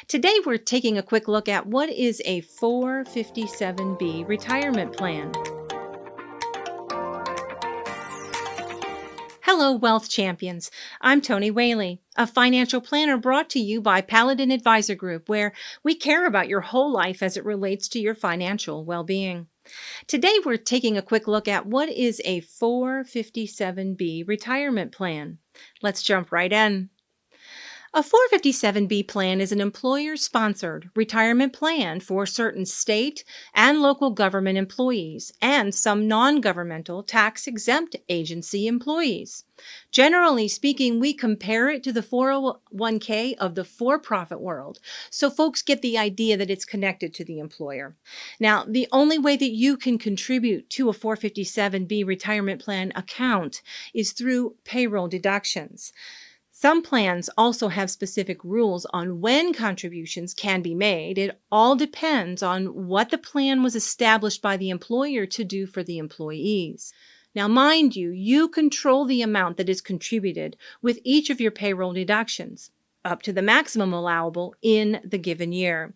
Today, we're taking a quick look at what is a 457B retirement plan. Hello, Wealth Champions. I'm Tony Whaley, a financial planner brought to you by Paladin Advisor Group, where we care about your whole life as it relates to your financial well-being. Today, we're taking a quick look at what is a 457B retirement plan. Let's jump right in. A 457B plan is an employer-sponsored retirement plan for certain state and local government employees and some non-governmental tax-exempt agency employees. Generally speaking, we compare it to the 401k of the for-profit world, so folks get the idea that it's connected to the employer. Now, the only way that you can contribute to a 457B retirement plan account is through payroll deductions. Some plans also have specific rules on when contributions can be made. It all depends on what the plan was established by the employer to do for the employees. Now, mind you, you control the amount that is contributed with each of your payroll deductions, up to the maximum allowable in the given year.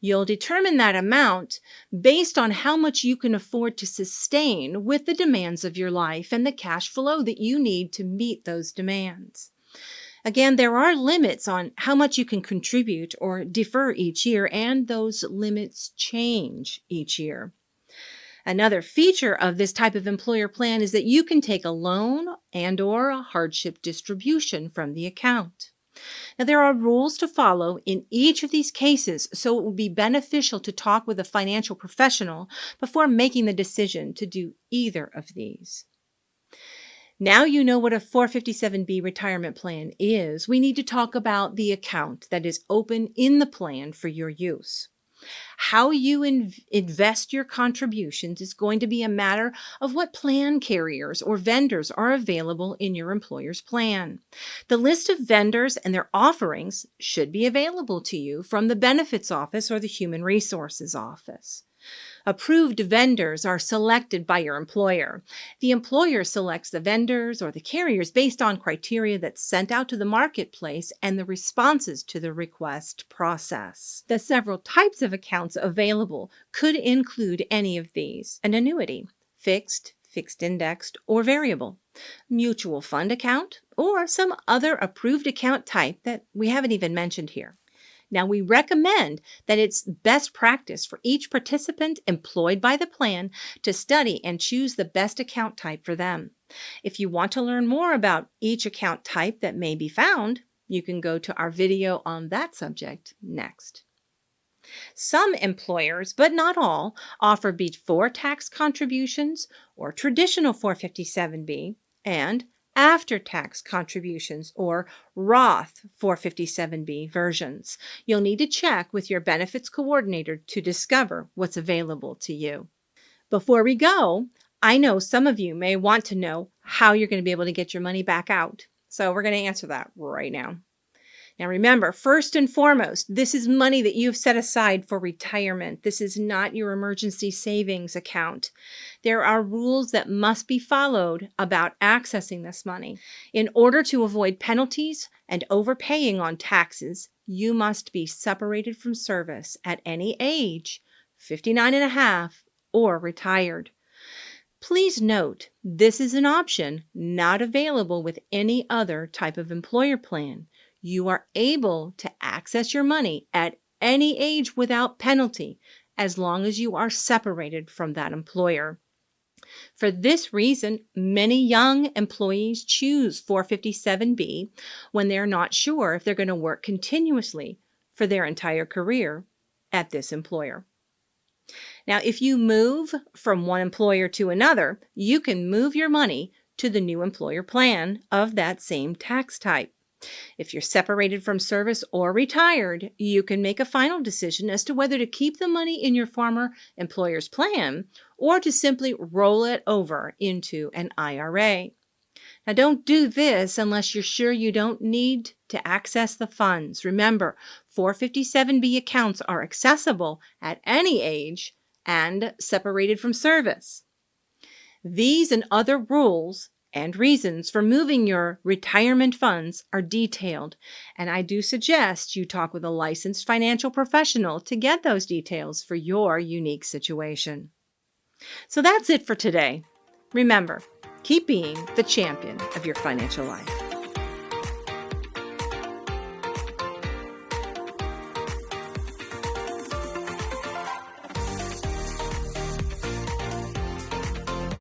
You'll determine that amount based on how much you can afford to sustain with the demands of your life and the cash flow that you need to meet those demands. Again, there are limits on how much you can contribute or defer each year, and those limits change each year. Another feature of this type of employer plan is that you can take a loan and/or a hardship distribution from the account. Now, there are rules to follow in each of these cases, so it will be beneficial to talk with a financial professional before making the decision to do either of these. Now you know what a 457B retirement plan is. We need to talk about the account that is open in the plan for your use. How you invest your contributions is going to be a matter of what plan carriers or vendors are available in your employer's plan. The list of vendors and their offerings should be available to you from the Benefits Office or the Human Resources Office. Approved vendors are selected by your employer. The employer selects the vendors or the carriers based on criteria that's sent out to the marketplace and the responses to the request process. The several types of accounts available could include any of these: an annuity, fixed indexed, or variable, mutual fund account, or some other approved account type that we haven't even mentioned here. Now, we recommend that it's best practice for each participant employed by the plan to study and choose the best account type for them. If you want to learn more about each account type that may be found, you can go to our video on that subject next. Some employers, but not all, offer before tax contributions or traditional 457B and after-tax contributions or Roth 457B versions. You'll need to check with your benefits coordinator to discover what's available to you. Before we go, I know some of you may want to know how you're going to be able to get your money back out. So we're going to answer that right now. Now remember, first and foremost, this is money that you've set aside for retirement. This is not your emergency savings account. There are rules that must be followed about accessing this money. In order to avoid penalties and overpaying on taxes, you must be separated from service at any age, 59 and a half, or retired. Please note, this is an option not available with any other type of employer plan. You are able to access your money at any age without penalty, as long as you are separated from that employer. For this reason, many young employees choose 457B when they're not sure if they're going to work continuously for their entire career at this employer. Now, if you move from one employer to another, you can move your money to the new employer plan of that same tax type. If you're separated from service or retired, you can make a final decision as to whether to keep the money in your former employer's plan or to simply roll it over into an IRA. Now, don't do this unless you're sure you don't need to access the funds. Remember, 457B accounts are accessible at any age and separated from service. These and other rules And reasons for moving your retirement funds are detailed, and I do suggest you talk with a licensed financial professional to get those details for your unique situation. So that's it for today. Remember, keep being the champion of your financial life.